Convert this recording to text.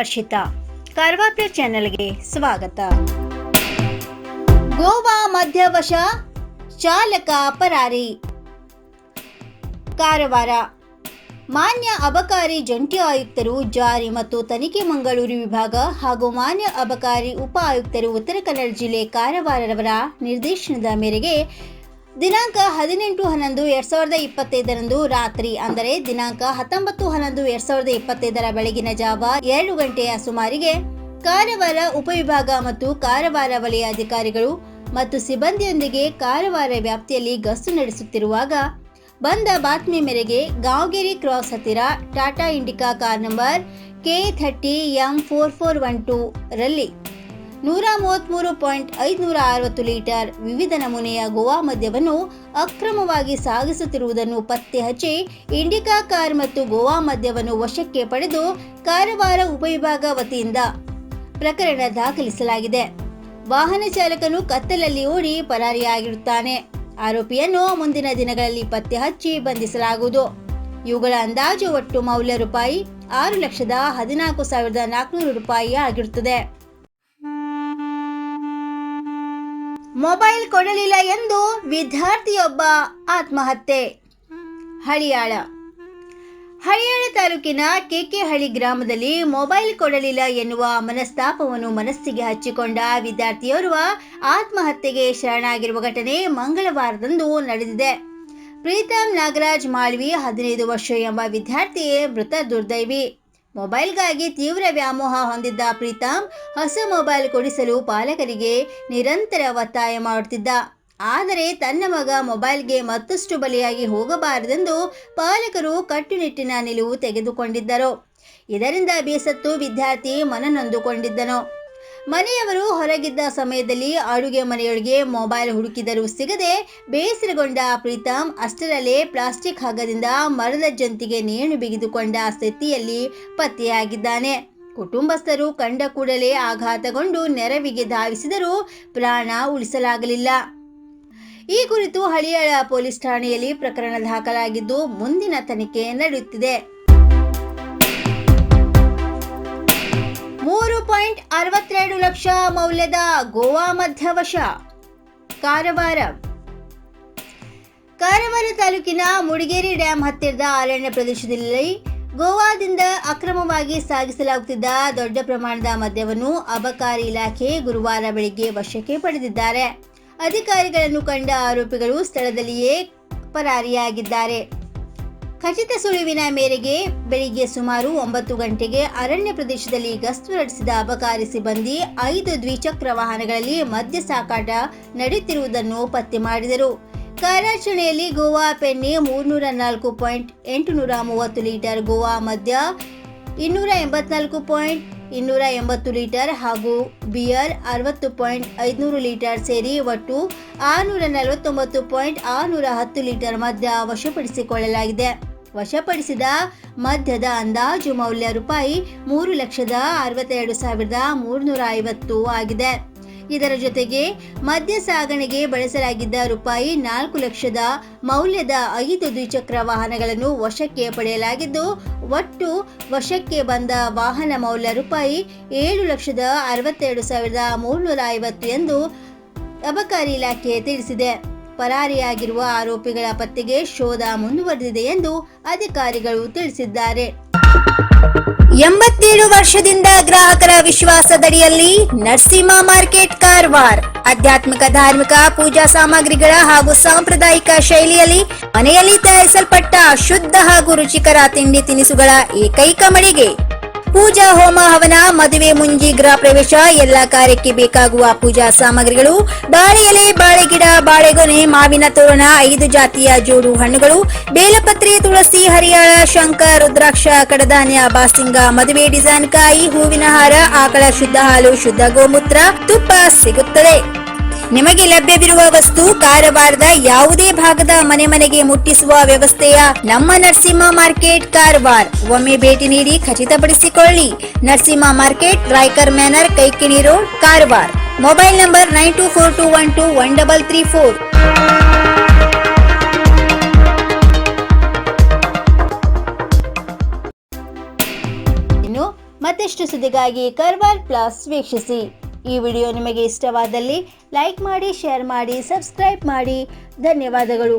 ಹರ್ಷಿತಾ. ಕಾರವಾರ ಚಾನೆಲ್ಗೆ ಸ್ವಾಗತ. ಗೋವಾ ಮಧ್ಯವಶ, ಚಾಲಕ ಪರಾರಿ. ಕಾರವಾರ ಮಾನ್ಯ ಅಬಕಾರಿ ಜಂಟಿ ಆಯುಕ್ತರು ಜಾರಿ ಮತ್ತು ತನಿಖೆ ಮಂಗಳೂರು ವಿಭಾಗ ಹಾಗೂ ಮಾನ್ಯ ಅಬಕಾರಿ ಉಪ ಆಯುಕ್ತರು ಉತ್ತರ ಕನ್ನಡ ಜಿಲ್ಲೆ ಕಾರವಾರರವರ ನಿರ್ದೇಶನದ ಮೇರೆಗೆ ದಿನಾಂಕ 18/11/2025 ರಾತ್ರಿ ಅಂದರೆ ದಿನಾಂಕ 19/11/2025 ಬೆಳಗಿನ ಜಾವ 2 ಗಂಟೆಯ ಸುಮಾರಿಗೆ ಕಾರವಾರ ಉಪವಿಭಾಗ ಮತ್ತು ಕಾರವಾರ ವಲಯ ಅಧಿಕಾರಿಗಳು ಮತ್ತು ಸಿಬ್ಬಂದಿಯೊಂದಿಗೆ ಕಾರವಾರ ವ್ಯಾಪ್ತಿಯಲ್ಲಿ ಗಸ್ತು ನಡೆಸುತ್ತಿರುವಾಗ ಬಂದ ಬಾತ್ಮಿ ಮೇರೆಗೆ ಗಾಂವ್ಗೆರೆ ಕ್ರಾಸ್ ಹತ್ತಿರ Tata Indica car number K30M4412 ರಲ್ಲಿ 133.560 ಲೀಟರ್ ವಿವಿಧ ನಮೂನೆಯ ಗೋವಾ ಮದ್ಯವನ್ನು ಅಕ್ರಮವಾಗಿ ಸಾಗಿಸುತ್ತಿರುವುದನ್ನು ಪತ್ತೆ ಹಚ್ಚಿ ಇಂಡಿಕಾ ಕಾರ್ ಮತ್ತು ಗೋವಾ ಮದ್ಯವನ್ನು ವಶಕ್ಕೆ ಪಡೆದು ಕಾರವಾರ ಉಪವಿಭಾಗ ವತಿಯಿಂದ ಪ್ರಕರಣ ದಾಖಲಿಸಲಾಗಿದೆ. ವಾಹನ ಚಾಲಕನು ಕತ್ತಲಲ್ಲಿ ಓಡಿ ಪರಾರಿಯಾಗಿರುತ್ತಾನೆ. ಆರೋಪಿಯನ್ನು ಮುಂದಿನ ದಿನಗಳಲ್ಲಿ ಪತ್ತೆ ಹಚ್ಚಿ ಬಂಧಿಸಲಾಗುವುದು. ಇವುಗಳ ಅಂದಾಜು ಒಟ್ಟು ಮೌಲ್ಯ ರೂಪಾಯಿ 6,14,400 ಆಗಿರುತ್ತದೆ. ಮೊಬೈಲ್ ಕೊಡಲಿಲ್ಲ ಎಂದು ವಿದ್ಯಾರ್ಥಿಯೊಬ್ಬ ಆತ್ಮಹತ್ಯೆ. ಹಳಿಯಾಳ ತಾಲೂಕಿನ ಕೆಕೆಹಳ್ಳಿ ಗ್ರಾಮದಲ್ಲಿ ಮೊಬೈಲ್ ಕೊಡಲಿಲ್ಲ ಎನ್ನುವ ಮನಸ್ತಾಪವನ್ನು ಮನಸ್ಸಿಗೆ ಹಚ್ಚಿಕೊಂಡ ವಿದ್ಯಾರ್ಥಿಯೋರ್ವ ಆತ್ಮಹತ್ಯೆಗೆ ಶರಣಾಗಿರುವ ಘಟನೆ ಮಂಗಳವಾರದಂದು ನಡೆದಿದೆ. ಪ್ರೀತಮ್ ನಾಗರಾಜ್ ಮಾಳ್ವಿ 15 ವರ್ಷ ಎಂಬ ವಿದ್ಯಾರ್ಥಿಯೇ ಮೃತ ದುರ್ದೈವಿ. ಮೊಬೈಲ್ಗಾಗಿ ತೀವ್ರ ವ್ಯಾಮೋಹ ಹೊಂದಿದ್ದ ಪ್ರೀತಮ್ ಹೊಸ ಮೊಬೈಲ್ ಕೊಡಿಸಲು ಪಾಲಕರಿಗೆ ನಿರಂತರ ಒತ್ತಾಯ ಮಾಡುತ್ತಿದ್ದ. ಆದರೆ ತನ್ನ ಮಗ ಮೊಬೈಲ್ಗೆ ಮತ್ತಷ್ಟು ಬಲಿಯಾಗಿ ಹೋಗಬಾರದೆಂದು ಪಾಲಕರು ಕಟ್ಟುನಿಟ್ಟಿನ ನಿಲುವು ತೆಗೆದುಕೊಂಡಿದ್ದರು. ಇದರಿಂದ ಬೇಸತ್ತು ವಿದ್ಯಾರ್ಥಿ ಮನನೊಂದುಕೊಂಡಿದ್ದನು. ಮನೆಯವರು ಹೊರಗಿದ್ದ ಸಮಯದಲ್ಲಿ ಅಡುಗೆ ಮನೆಯೊಳಗೆ ಮೊಬೈಲ್ ಹುಡುಕಿದರೂ ಸಿಗದೆ ಬೇಸರಗೊಂಡ ಪ್ರೀತಮ್ ಅಷ್ಟರಲ್ಲೇ ಪ್ಲಾಸ್ಟಿಕ್ ಹಗ್ಗದಿಂದ ಮರದ ಜಂತಿಗೆ ನೇಣು ಬಿಗಿದುಕೊಂಡ ಸ್ಥಿತಿಯಲ್ಲಿ ಪತ್ತೆಯಾಗಿದ್ದಾನೆ. ಕುಟುಂಬಸ್ಥರು ಕಂಡ ಕೂಡಲೇ ಆಘಾತಗೊಂಡು ನೆರವಿಗೆ ಧಾವಿಸಿದರೂ ಪ್ರಾಣ ಉಳಿಸಲಾಗಲಿಲ್ಲ. ಈ ಕುರಿತು ಹಳಿಯಾಳ ಪೊಲೀಸ್ ಠಾಣೆಯಲ್ಲಿ ಪ್ರಕರಣ ದಾಖಲಾಗಿದ್ದು ಮುಂದಿನ ತನಿಖೆ ನಡೆಯುತ್ತಿದೆ. 3.62 ಲಕ್ಷ ಮೌಲ್ಯದ ಗೋವಾ ಮಧ್ಯವಶ. ಕಾರವಾರ ತಾಲೂಕಿನ ಮುಡಿಗೇರಿ ಡ್ಯಾಂ ಹತ್ತಿರದ ಅರಣ್ಯ ಪ್ರದೇಶದಲ್ಲಿ ಗೋವಾದಿಂದ ಅಕ್ರಮವಾಗಿ ಸಾಗಿಸಲಾಗುತ್ತಿದ್ದ ದೊಡ್ಡ ಪ್ರಮಾಣದ ಮದ್ಯವನ್ನು ಅಬಕಾರಿ ಇಲಾಖೆ ಗುರುವಾರ ಬೆಳಿಗ್ಗೆ ವಶಕ್ಕೆ ಪಡೆದಿದ್ದಾರೆ. ಅಧಿಕಾರಿಗಳನ್ನು ಕಂಡ ಆರೋಪಿಗಳು ಸ್ಥಳದಲ್ಲಿಯೇ ಪರಾರಿಯಾಗಿದ್ದಾರೆ. ಖಚಿತ ಸುಳಿವಿನ ಮೇರೆಗೆ ಬೆಳಿಗ್ಗೆ ಸುಮಾರು 9 ಗಂಟೆಗೆ ಅರಣ್ಯ ಪ್ರದೇಶದಲ್ಲಿ ಗಸ್ತು ನಡೆಸಿದ ಅಬಕಾರಿ ಸಿಬ್ಬಂದಿ 5 ದ್ವಿಚಕ್ರ ವಾಹನಗಳಲ್ಲಿ ಮದ್ಯ ಸಾಗಾಟ ನಡೆಯುತ್ತಿರುವುದನ್ನು ಪತ್ತೆ ಮಾಡಿದರು. ಕಾರ್ಯಾಚರಣೆಯಲ್ಲಿ ಗೋವಾ ಪೆನ್ನಿ 304.830 ಲೀಟರ್ ಗೋವಾ ಮದ್ಯ, 284.280 ಲೀಟರ್ ಹಾಗೂ ಬಿಯರ್ 60.500 ಲೀಟರ್ ಸೇರಿ ಒಟ್ಟು 649.610 ಲೀಟರ್ ಮದ್ಯ ವಶಪಡಿಸಿಕೊಳ್ಳಲಾಗಿದೆ. ವಶಪಡಿಸಿದ ಮದ್ಯದ ಅಂದಾಜು ಮೌಲ್ಯ ರೂಪಾಯಿ 3,62,350 ಆಗಿದೆ. ಇದರ ಜೊತೆಗೆ ಮದ್ಯ ಸಾಗಣೆಗೆ ಬಳಸಲಾಗಿದ್ದ ರೂಪಾಯಿ 4 ಲಕ್ಷದ ಮೌಲ್ಯದ 5 ದ್ವಿಚಕ್ರ ವಾಹನಗಳನ್ನು ವಶಕ್ಕೆ ಪಡೆಯಲಾಗಿದ್ದು ಒಟ್ಟು ವಶಕ್ಕೆ ಬಂದ ವಾಹನ ಮೌಲ್ಯ ರೂಪಾಯಿ 7,62,350 ಎಂದು ಅಬಕಾರಿ ಇಲಾಖೆ ತಿಳಿಸಿದೆ. ಪರಾರಿಯಾಗಿರುವ ಆರೋಪಿಗಳ ಪತ್ತೆಗೆ ಶೋಧ ಮುಂದುವರೆದಿದೆ ಎಂದು ಅಧಿಕಾರಿಗಳು ತಿಳಿಸಿದ್ದಾರೆ. 87 ವರ್ಷದಿಂದ ಗ್ರಾಹಕರ ವಿಶ್ವಾಸದಡಿಯಲ್ಲಿ ನರಸಿಂಹ ಮಾರ್ಕೆಟ್ ಕಾರವಾರ ಆಧ್ಯಾತ್ಮಿಕ ಧಾರ್ಮಿಕ ಪೂಜಾ ಸಾಮಗ್ರಿಗಳ ಹಾಗೂ ಸಾಂಪ್ರದಾಯಿಕ ಶೈಲಿಯಲ್ಲಿ ಮನೆಯಲ್ಲಿ ತಯಾರಿಸಲ್ಪಟ್ಟ ಶುದ್ಧ ಹಾಗೂ ರುಚಿಕರ ತಿಂಡಿ ತಿನಿಸುಗಳ ಏಕೈಕ ಮಳಿಗೆ. ಪೂಜಾ ಹೋಮ ಹವನ, ಮದುವೆ, ಮುಂಜಿ, ಗೃಹ ಪ್ರವೇಶ ಎಲ್ಲ ಕಾರ್ಯಕ್ಕೆ ಬೇಕಾಗುವ ಪೂಜಾ ಸಾಮಗ್ರಿಗಳು, ಬಾಳೆ ಎಲೆ, ಬಾಳೆಗಿಡ, ಬಾಳೆಗೊನೆ, ಮಾವಿನ ತೋರಣ, 5 ಜಾತಿಯ ಜೋಡು ಹಣ್ಣುಗಳು, ಬೇಲಪತ್ರೆ, ತುಳಸಿ, ಹರಿಯಾಳ, ಶಂಖ, ರುದ್ರಾಕ್ಷ, ಕಡಧಾನ್ಯ, ಬಾಸಿಂಗ, ಮದುವೆ ಡಿಸೈನ್ ಕಾಯಿ, ಹೂವಿನ ಹಾರ, ಆಕಳ ಶುದ್ಧ ಹಾಲು, ಶುದ್ಧ ಗೋಮೂತ್ರ, ತುಪ್ಪ ಸಿಗುತ್ತದೆ. ನಿಮಗೆ ಲಭ್ಯವಿರುವ ವಸ್ತು ಕಾರವಾರದ ಯಾವುದೇ ಭಾಗದ ಮನೆಗೆ ಮುಟ್ಟಿಸುವ ವ್ಯವಸ್ಥೆಯ ನಮ್ಮ ನರಸಿಂಹ ಮಾರ್ಕೆಟ್ ಕಾರವಾರ. ಒಮ್ಮೆ ಭೇಟಿ ನೀಡಿ ಖಚಿತಪಡಿಸಿಕೊಳ್ಳಿ. Narasimha market, Raikar manner, Kaikini road, Karwar. Mobile number 9242121334. ಇನ್ನು ಮತ್ತಷ್ಟು ಸುದ್ದಿಗಾಗಿ ಕಾರ್ವಾರ್ ಪ್ಲಸ್ ವೀಕ್ಷಿಸಿ. ಈ ವಿಡಿಯೋ ನಿಮಗೆ ಇಷ್ಟವಾದಲ್ಲಿ ಲೈಕ್ ಮಾಡಿ, ಶೇರ್ ಮಾಡಿ, ಸಬ್ಸ್ಕ್ರೈಬ್ ಮಾಡಿ. ಧನ್ಯವಾದಗಳು.